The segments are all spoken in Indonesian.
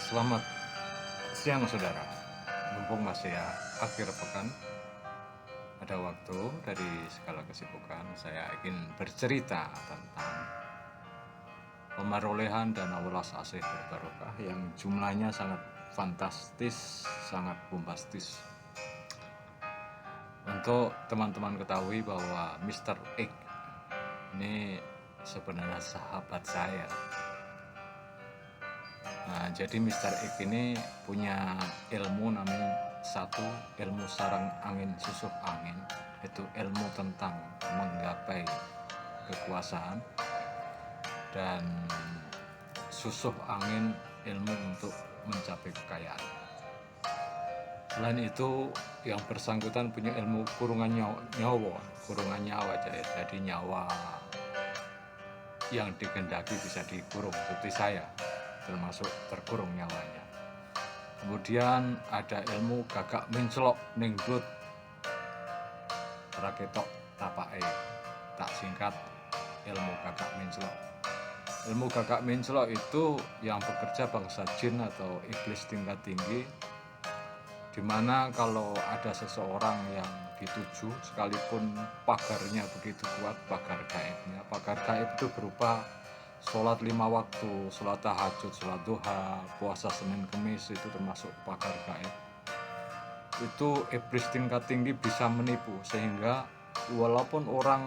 Selamat siang saudara. Mumpung masih akhir pekan, ada waktu dari segala kesibukan, saya ingin bercerita tentang pemarolehan dana welas asih berbarokah yang jumlahnya sangat fantastis, sangat bombastis. Untuk teman-teman ketahui bahwa Mr. X ini sebenarnya sahabat saya. Nah, jadi Mr. X ini punya ilmu namanya satu ilmu sarang angin susuh angin, itu ilmu tentang menggapai kekuasaan, dan susuh angin ilmu untuk mencapai kekayaan. Selain itu, yang bersangkutan punya ilmu kurungan nyawa, jadi nyawa yang dikehendaki bisa dikurung seperti saya, termasuk terkurung nyawanya. Kemudian ada ilmu gagak mencelok ningdut raketok tapae, tak singkat ilmu gagak mencelok. Ilmu gagak mencelok itu yang bekerja bangsa jin atau iblis tingkat tinggi, dimana kalau ada seseorang yang dituju, sekalipun pagarnya begitu kuat, pagar gaib itu berupa sholat 5 waktu, sholat tahajud, sholat duha, puasa Senin Kemis, itu termasuk pagar gaib. Itu iblis tingkat tinggi bisa menipu, sehingga walaupun orang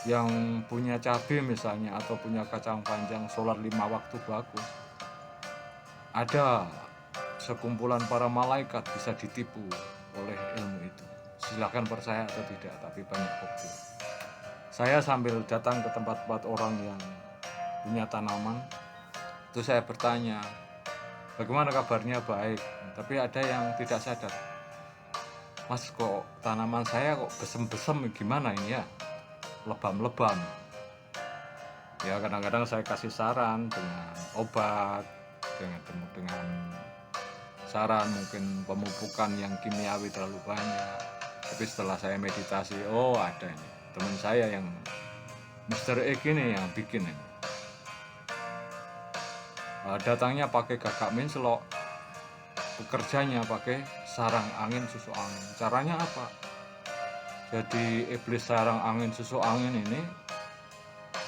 yang punya cabai misalnya atau punya kacang panjang sholat 5 waktu bagus, ada sekumpulan para malaikat bisa ditipu oleh ilmu itu. Silakan percaya atau tidak, tapi banyak bukti. Saya sambil datang ke tempat-tempat orang yang punya tanaman, itu saya bertanya, bagaimana kabarnya? Baik. Tapi ada yang tidak sadar, Mas, kok tanaman saya kok besem-besem, gimana ini ya, lebam-lebam. Ya kadang-kadang saya kasih saran dengan obat, dengan saran mungkin pemupukan yang kimiawi terlalu banyak. Tapi setelah saya meditasi, oh ada ini teman saya yang Mr. X ini yang bikin ini. Datangnya pakai gagak mencelok, bekerjanya pakai sarang angin susu angin. Caranya apa? Jadi iblis sarang angin susu angin ini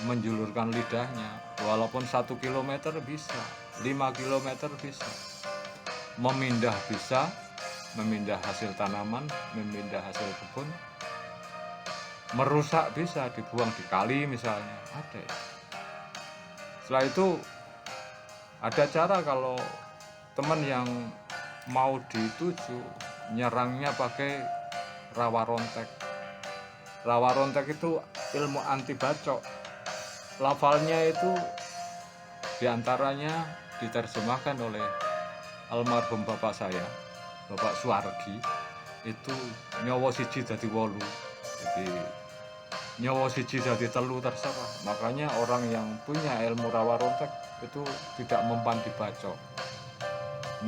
menjulurkan lidahnya, walaupun 1 kilometer bisa, 5 kilometer bisa, memindah hasil tanaman, memindah hasil kebun, merusak bisa, dibuang di kali misalnya, ada ya. Setelah itu ada cara kalau teman yang mau dituju, nyerangnya pakai rawa rontek. Rawa rontek itu ilmu anti bacok. Lafalnya itu diantaranya diterjemahkan oleh almarhum bapak saya, Bapak Suwargi, itu nyawa siji dadi 8. Jadi nyawa siji dadi 3 terserah. Makanya orang yang punya ilmu rawa rontek itu tidak mempan dibacok.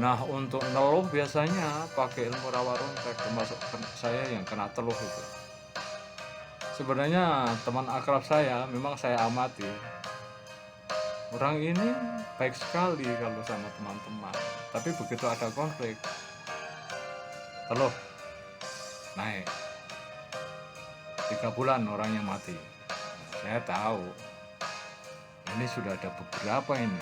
Nah, untuk neluh biasanya pakai ilmu rawa rontek, termasuk saya yang kena teluh itu. Sebenarnya teman akrab saya, memang saya amati, orang ini baik sekali kalau sama teman-teman, tapi begitu ada konflik, teluh naik. 3 bulan orangnya mati. Saya tahu ini sudah ada beberapa ini,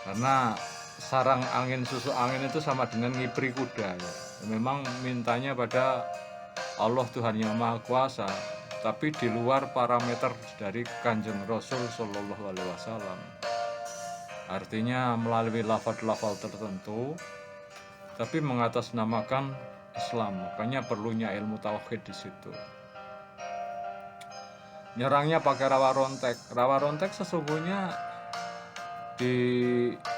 karena sarang angin susu angin itu sama dengan ngipri kuda ya. Memang mintanya pada Allah Tuhan Yang Maha Kuasa, tapi di luar parameter dari Kanjeng Rasul Shallallahu Alaihi Wasallam. Artinya melalui lafal-lafal tertentu, tapi mengatasnamakan Islam. Makanya perlunya ilmu tauhid di situ. Nyerangnya pakai rawa rontek. Rawa rontek sesungguhnya di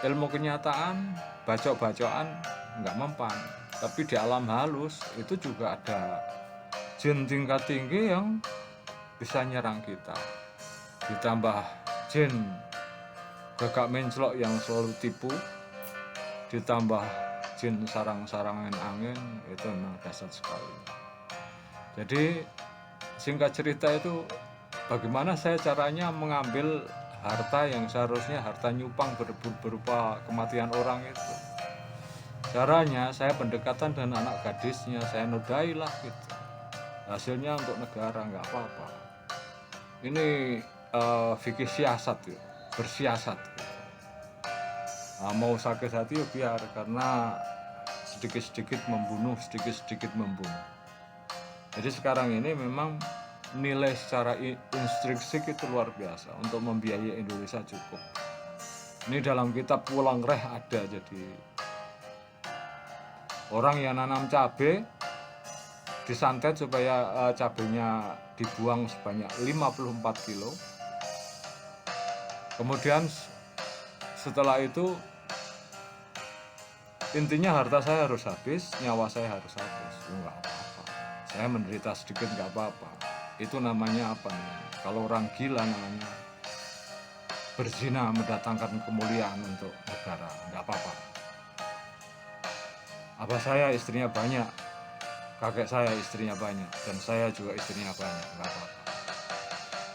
ilmu kenyataan, bacok-bacokan nggak mempan. Tapi di alam halus itu juga ada jin tingkat tinggi yang bisa nyerang kita. Ditambah jin gagak mencelok yang selalu tipu, ditambah jin sarang-sarangan angin, itu memang dahsyat sekali. Jadi singkat cerita itu, bagaimana saya caranya mengambil harta yang seharusnya harta nyupang berupa kematian orang itu. Caranya saya pendekatan dengan anak gadisnya, saya nodailah gitu. Hasilnya untuk negara nggak apa-apa. Ini fikih siasat ya, bersiasat. Gitu. Nah, mau sakit hati ya biar, karena sedikit-sedikit membunuh, sedikit-sedikit membunuh. Jadi sekarang ini memang nilai secara intrinsik itu luar biasa untuk membiayai Indonesia cukup. Ini dalam kitab Pulang Reh ada, jadi orang yang nanam cabai disantet supaya cabainya dibuang sebanyak 54 kilo. Kemudian setelah itu intinya harta saya harus habis, nyawa saya harus habis. Enggak apa-apa, saya menderita sedikit nggak apa-apa. Itu namanya apa nih? Kalau orang gila namanya berzina mendatangkan kemuliaan untuk negara, nggak apa-apa. Abah saya istrinya banyak, kakek saya istrinya banyak, dan saya juga istrinya banyak, nggak apa-apa.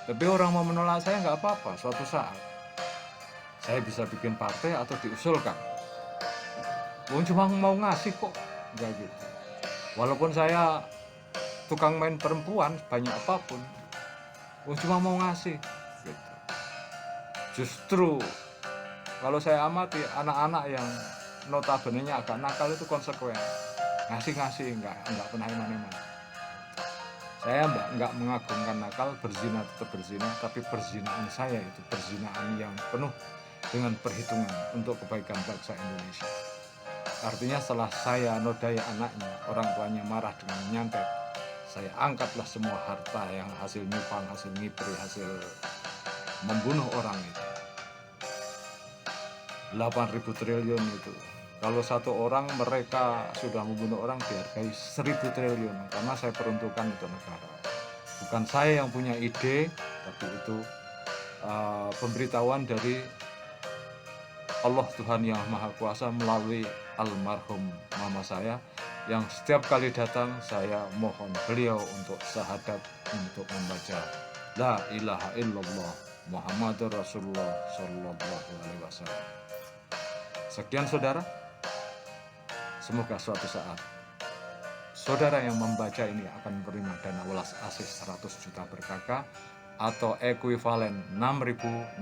Tapi orang mau menolak saya nggak apa-apa, suatu saat saya bisa bikin partai atau diusulkan. Cuma mau ngasih kok, nggak gitu. Walaupun saya tukang main perempuan banyak apapun, cuma mau ngasih gitu. Justru kalau saya amati anak-anak yang notabene-nya agak nakal itu konsekuen, ngasih nggak pernah eman-eman. Saya nggak mengagungkan nakal, berzina tetap berzina, tapi perzinaan saya itu perzinaan yang penuh dengan perhitungan untuk kebaikan bangsa Indonesia. Artinya setelah saya nodai anaknya, orang tuanya marah dengan nyantet, saya angkatlah semua harta yang hasil nyupang, hasil ngipri, hasil membunuh orang itu. 8.000 triliun itu. Kalau satu orang mereka sudah membunuh orang dihargai 1.000 triliun, karena saya peruntukkan untuk negara. Bukan saya yang punya ide, tapi itu pemberitahuan dari Allah Tuhan Yang Maha Kuasa melalui almarhum mama saya, yang setiap kali datang saya mohon beliau untuk syahadat, untuk membaca La ilaha illallah Muhammadur Rasulullah Sallallahu Alaihi Wasallam. Sekian saudara, semoga suatu saat saudara yang membaca ini akan menerima dana welas asih 100 juta berkaka atau ekuivalen 6.666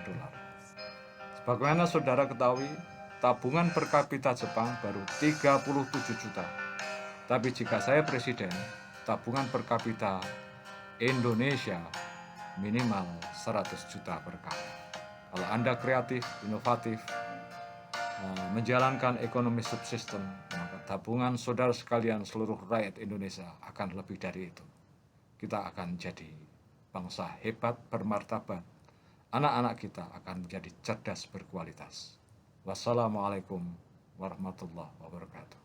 dolar. Sebagaimana saudara ketahui, tabungan per kapita Jepang baru 37 juta. Tapi jika saya presiden, tabungan per kapita Indonesia minimal 100 juta per kakak. Kalau Anda kreatif, inovatif, menjalankan ekonomi subsisten, maka tabungan saudara sekalian seluruh rakyat Indonesia akan lebih dari itu. Kita akan jadi bangsa hebat, bermartabat. Anak-anak kita akan menjadi cerdas, berkualitas. Wassalamualaikum warahmatullahi wabarakatuh.